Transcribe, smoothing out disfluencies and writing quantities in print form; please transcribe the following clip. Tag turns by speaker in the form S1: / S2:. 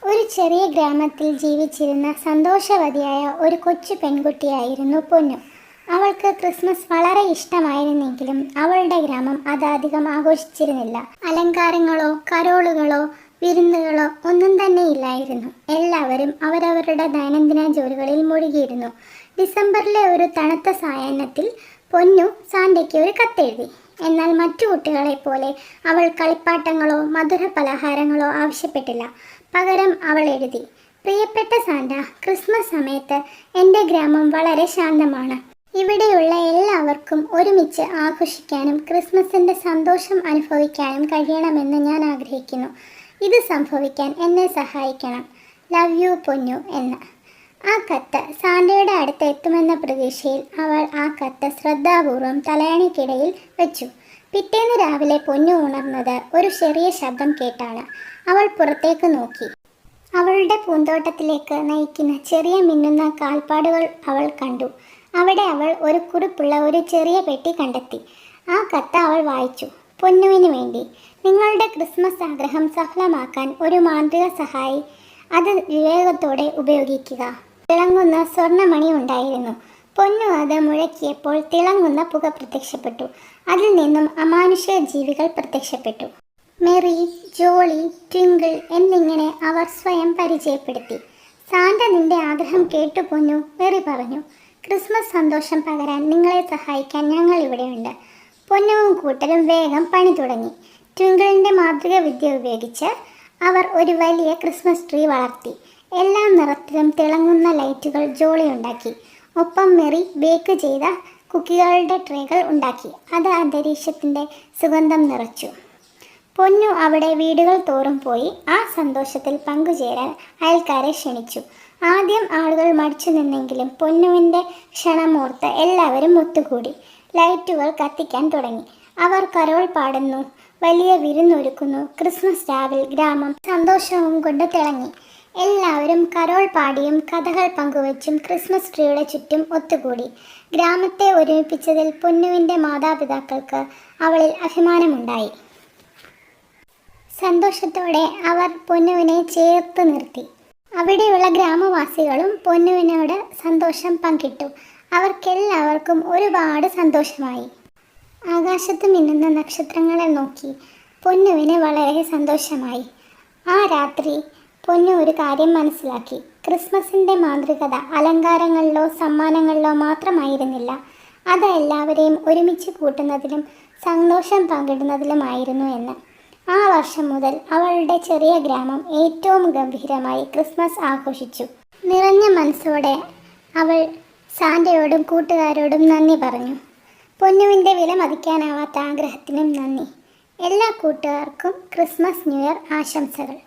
S1: ഒരു ചെറിയ ഗ്രാമത്തിൽ ജീവിച്ചിരുന്ന സന്തോഷവതിയായ ഒരു കൊച്ചു പെൺകുട്ടിയായിരുന്നു പൊന്നു. അവൾക്ക് ക്രിസ്മസ് വളരെ ഇഷ്ടമായിരുന്നെങ്കിലും അവളുടെ ഗ്രാമം അധികം ആഘോഷിച്ചിരുന്നില്ല. അലങ്കാരങ്ങളോ കരോളുകളോ വിരുന്നുകളോ ഒന്നും തന്നെ ഇല്ലായിരുന്നു. എല്ലാവരും അവരവരുടെ ദൈനംദിന ജോലികളിൽ മുഴുകിയിരുന്നു. ഡിസംബറിലെ ഒരു തണുത്ത സായാഹ്നത്തിൽ പൊന്നു സാന്റയ്ക്ക് ഒരു കത്തെഴുതി. എന്നാൽ മറ്റു കുട്ടികളെ പോലെ അവൾ കളിപ്പാട്ടങ്ങളോ മധുര പലഹാരങ്ങളോ ആവശ്യപ്പെട്ടില്ല. പകരം അവൾ എഴുതി, പ്രിയപ്പെട്ട സാന്റ, ക്രിസ്മസ് സമയത്ത് എൻ്റെ ഗ്രാമം വളരെ ശാന്തമാണ്. ഇവിടെയുള്ള എല്ലാവർക്കും ഒരുമിച്ച് ആഘോഷിക്കാനും ക്രിസ്മസിൻ്റെ സന്തോഷം അനുഭവിക്കാനും കഴിയണമെന്ന് ഞാൻ ആഗ്രഹിക്കുന്നു. ഇത് സംഭവിക്കാൻ എന്നെ സഹായിക്കണം. ലവ് യു പൊന്നു എന്ന്. ആ കത്ത് സാന്റയുടെ അടുത്ത് എത്തുമെന്ന പ്രതീക്ഷയിൽ അവൾ ആ കത്ത് ശ്രദ്ധാപൂർവം തലയണിക്കിടയിൽ വെച്ചു. പിറ്റേന്ന് രാവിലെ പൊന്നു ഉണർന്നത് ഒരു ചെറിയ ശബ്ദം കേട്ടാണ്. അവൾ പുറത്തേക്ക് നോക്കി. അവളുടെ പൂന്തോട്ടത്തിലേക്ക് നയിക്കുന്ന ചെറിയ മിന്നുന്ന കാൽപ്പാടുകൾ അവൾ കണ്ടു. അവിടെ അവൾ ഒരു കുറിപ്പുള്ള ഒരു ചെറിയ പെട്ടി കണ്ടെത്തി. ആ കത്ത് അവൾ വായിച്ചു. പൊന്നുവിന് വേണ്ടി, നിങ്ങളുടെ ക്രിസ്മസ് ആഗ്രഹം സഫലമാക്കാൻ ഒരു മാന്ത്രിക സഹായി അത് വിവേകത്തോടെ ഉപയോഗിക്കുക. തിളങ്ങുന്ന സ്വർണ്ണമണി ഉണ്ടായിരുന്നു. പൊന്നു അത് മുഴക്കിയപ്പോൾ തിളങ്ങുന്ന പുക പ്രത്യക്ഷപ്പെട്ടു. അതിൽ നിന്നും അമാനുഷിക ജീവികൾ പ്രത്യക്ഷപ്പെട്ടു. മെറി, ജോളി, ട്വിങ്കിൾ എന്നിങ്ങനെ അവർ സ്വയം പരിചയപ്പെടുത്തി. സാന്റ നിന്റെ ആഗ്രഹം കേട്ടു പൊന്നു, മെറി പറഞ്ഞു. ക്രിസ്മസ് സന്തോഷം പകരാൻ നിങ്ങളെ സഹായിക്കാൻ ഞങ്ങൾ ഇവിടെയുണ്ട്. പൊന്നുവും കൂട്ടരും വേഗം പണി തുടങ്ങി. ട്വിങ്കിളിൻ്റെ മാന്ത്രിക വിദ്യ ഉപയോഗിച്ച് അവർ ഒരു വലിയ ക്രിസ്മസ് ട്രീ വളർത്തി. എല്ലാ നിറത്തിലും തിളങ്ങുന്ന ലൈറ്റുകൾ ജോളി ഉണ്ടാക്കി. ഒപ്പം മെറി ബേക്ക് ചെയ്ത കുക്കികളുടെ ട്രേകൾ ഉണ്ടാക്കി. അത് അന്തരീക്ഷത്തിൻ്റെ സുഗന്ധം നിറച്ചു. പൊന്നു അവിടെ വീടുകൾ തോറും പോയി ആ സന്തോഷത്തിൽ പങ്കുചേരാൻ അയൽക്കാരെ ക്ഷണിച്ചു. ആദ്യം ആളുകൾ മടിച്ചു നിന്നെങ്കിലും പൊന്നുവിൻ്റെ ക്ഷണമോർത്ത് എല്ലാവരും ഒത്തുകൂടി. ലൈറ്റുകൾ കത്തിക്കാൻ തുടങ്ങി. അവർ കരോൾ പാടുന്നു, വലിയ വിരുന്നൊരുക്കുന്നു. ക്രിസ്മസ് രാവിൽ ഗ്രാമം സന്തോഷവും കൊണ്ട് തിളങ്ങി. എല്ലാവരും കരോൾ പാടിയും കഥകൾ പങ്കുവച്ചും ക്രിസ്മസ് ട്രീയുടെ ചുറ്റും ഒത്തുകൂടി. ഗ്രാമത്തെ ഒരുമിപ്പിച്ചതിൽ പൊന്നുവിൻ്റെ മാതാപിതാക്കൾക്ക് അവളിൽ അഭിമാനമുണ്ടായി. സന്തോഷത്തോടെ അവർ പൊന്നുവിനെ ചേർത്ത് നിർത്തി. അവിടെയുള്ള ഗ്രാമവാസികളും പൊന്നുവിനോട് സന്തോഷം പങ്കിട്ടു. അവർക്കെല്ലാവർക്കും ഒരുപാട് സന്തോഷമായി. ആകാശത്ത് മിന്നുന്ന നക്ഷത്രങ്ങളെ നോക്കി പൊന്നുവിന് വളരെ സന്തോഷമായി. ആ രാത്രി പൊന്നു ഒരു കാര്യം മനസ്സിലാക്കി. ക്രിസ്മസിൻ്റെ മാന്ത്രികത അലങ്കാരങ്ങളിലോ സമ്മാനങ്ങളിലോ മാത്രമായിരുന്നില്ല. അത് എല്ലാവരെയും ഒരുമിച്ച് കൂട്ടുന്നതിലും സന്തോഷം പങ്കിടുന്നതിലുമായിരുന്നു എന്ന്. ആ വർഷം മുതൽ അവളുടെ ചെറിയ ഗ്രാമം ഏറ്റവും ഗംഭീരമായി ക്രിസ്മസ് ആഘോഷിച്ചു. നിറഞ്ഞ മനസ്സോടെ അവൾ സാന്റയോടും കൂട്ടുകാരോടും നന്ദി പറഞ്ഞു. പൊന്നുവിൻ്റെ വില മതിക്കാനാവാത്ത ആഗ്രഹത്തിനും നന്ദി. എല്ലാ കൂട്ടുകാർക്കും ക്രിസ്മസ് ന്യൂ ഇയർ ആശംസകൾ.